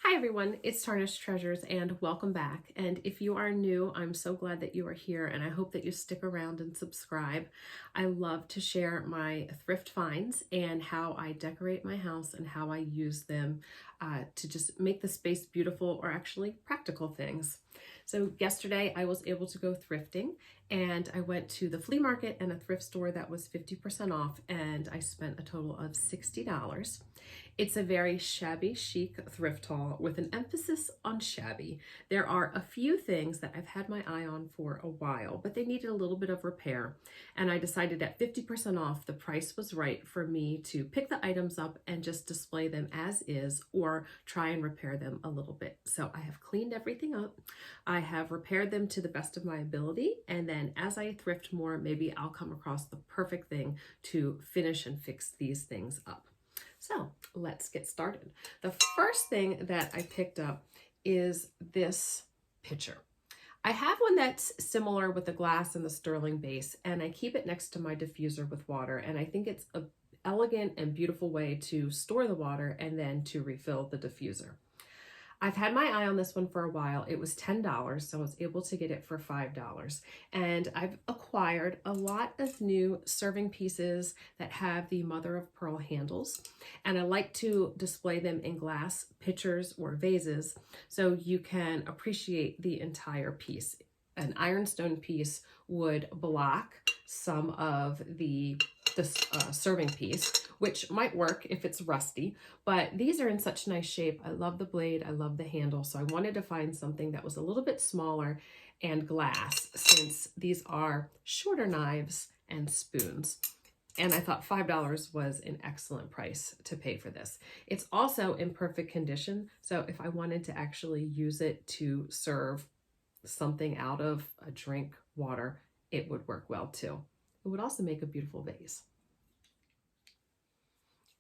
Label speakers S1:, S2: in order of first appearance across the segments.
S1: Hi everyone, it's Tarnished Treasures and welcome back. And if you are new, I'm so glad that you are here and I hope that you stick around and subscribe. I love to share my thrift finds and how I decorate my house and how I use them to just make the space beautiful or actually practical things. So yesterday I was able to go thrifting and I went to the flea market and a thrift store that was 50% off and I spent a total of $60. It's a very shabby chic thrift haul with an emphasis on shabby. There are a few things that I've had my eye on for a while, but they needed a little bit of repair. And I decided at 50% off, the price was right for me to pick the items up and just display them as is or try and repair them a little bit. So I have cleaned everything up. I have repaired them to the best of my ability. And then as I thrift more, maybe I'll come across the perfect thing to finish and fix these things up. So let's get started. The first thing that I picked up is this pitcher. I have one that's similar with the glass and the sterling base, and I keep it next to my diffuser with water, and I think it's an elegant and beautiful way to store the water and then to refill the diffuser. I've had my eye on this one for a while. It was $10, so I was able to get it for $5. And I've acquired a lot of new serving pieces that have the mother of pearl handles. And I like to display them in glass pitchers or vases so you can appreciate the entire piece. An ironstone piece would block some of the serving piece, which might work if it's rusty, but these are in such nice shape. I love the blade, I love the handle, so I wanted to find something that was a little bit smaller and glass, since these are shorter knives and spoons. And I thought $5 was an excellent price to pay for this. It's also in perfect condition, so if I wanted to actually use it to serve something out of a drink, water, it would work well too. It would also make a beautiful vase.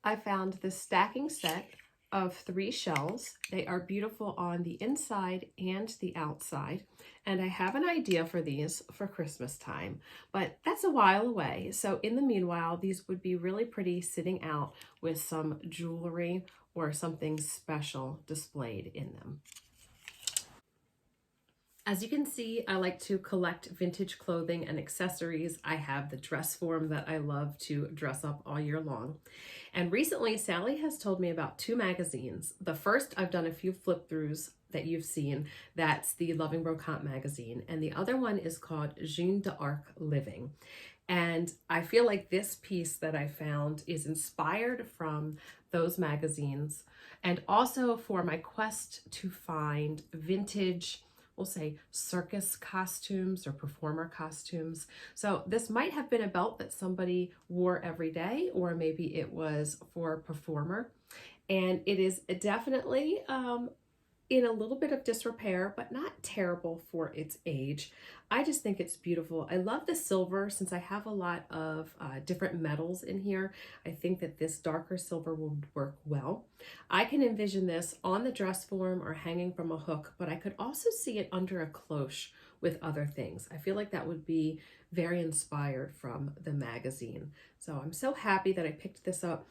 S1: I found this stacking set of 3 shells. They are beautiful on the inside and the outside. And I have an idea for these for Christmas time, but that's a while away. So in the meanwhile, these would be really pretty sitting out with some jewelry or something special displayed in them. As you can see, I like to collect vintage clothing and accessories. I have the dress form that I love to dress up all year long. And recently, Sally has told me about 2 magazines. The first, I've done a few flip throughs that you've seen. That's the Loving Brocante magazine. And the other one is called Jeanne d'Arc Living. And I feel like this piece that I found is inspired from those magazines and also for my quest to find vintage, we'll say circus costumes or performer costumes. So this might have been a belt that somebody wore every day, or maybe it was for a performer. And it is definitely in a little bit of disrepair, but not terrible for its age. I just think it's beautiful. I love the silver since I have a lot of different metals in here. I think that this darker silver would work well. I can envision this on the dress form or hanging from a hook, but I could also see it under a cloche with other things. I feel like that would be very inspired from the magazine. So I'm so happy that I picked this up.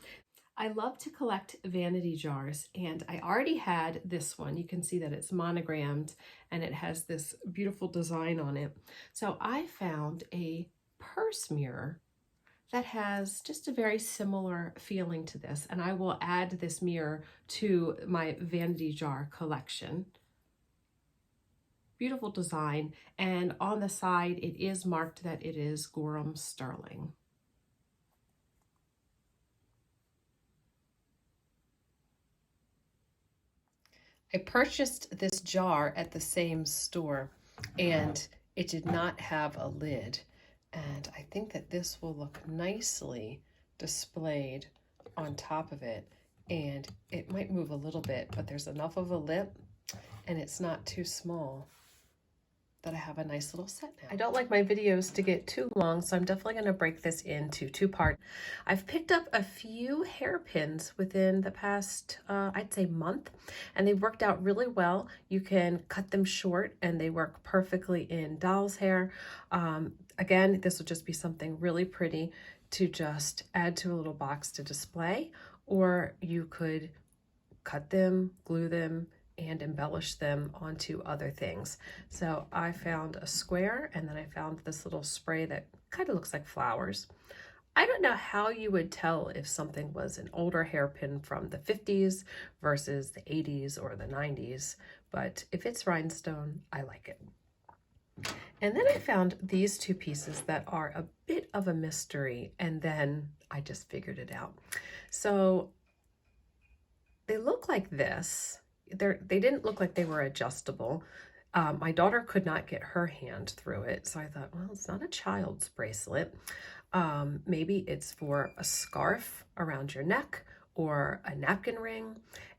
S1: I love to collect vanity jars, and I already had this one. You can see that it's monogrammed and it has this beautiful design on it. So I found a purse mirror that has just a very similar feeling to this, and I will add this mirror to my vanity jar collection. Beautiful design, and on the side it is marked that it is Gorham sterling. I purchased this jar at the same store and it did not have a lid. And I think that this will look nicely displayed on top of it. And it might move a little bit, but there's enough of a lip and it's not too small that I have a nice little set now. I don't like my videos to get too long, so I'm definitely going to break this into 2 parts. I've picked up a few hairpins within the past, I'd say month, and they've worked out really well. You can cut them short and they work perfectly in doll's hair. Again, this will just be something really pretty to just add to a little box to display, or you could cut them, glue them and embellish them onto other things. So I found a square, and then I found this little spray that kind of looks like flowers. I don't know how you would tell if something was an older hairpin from the 50s versus the 80s or the 90s, but if it's rhinestone, I like it. And then I found these two pieces that are a bit of a mystery, and then I just figured it out. So they look like this. They didn't look like they were adjustable. My daughter could not get her hand through it, so I thought, well, it's not a child's bracelet. Maybe it's for a scarf around your neck or a napkin ring.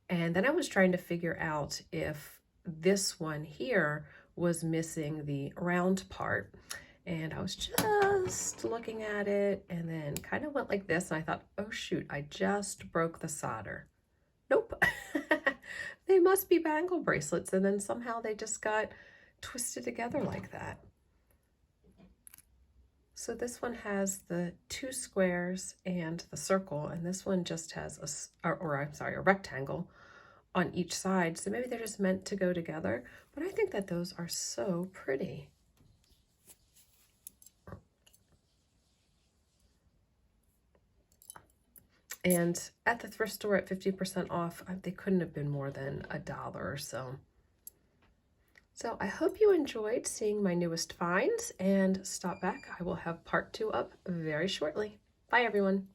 S1: And then I was trying to figure out if this one here was missing the round part. And I was just looking at it and then kind of went like this. And I thought, oh shoot, I just broke the solder. Nope. They must be bangle bracelets, and then somehow they just got twisted together like that. So this one has the two squares and the circle, and this one just has a rectangle on each side. So maybe they're just meant to go together, but I think that those are so pretty. And at the thrift store at 50% off, they couldn't have been more than $1 or so. So I hope you enjoyed seeing my newest finds, and stop back. I will have part 2 up very shortly. Bye everyone.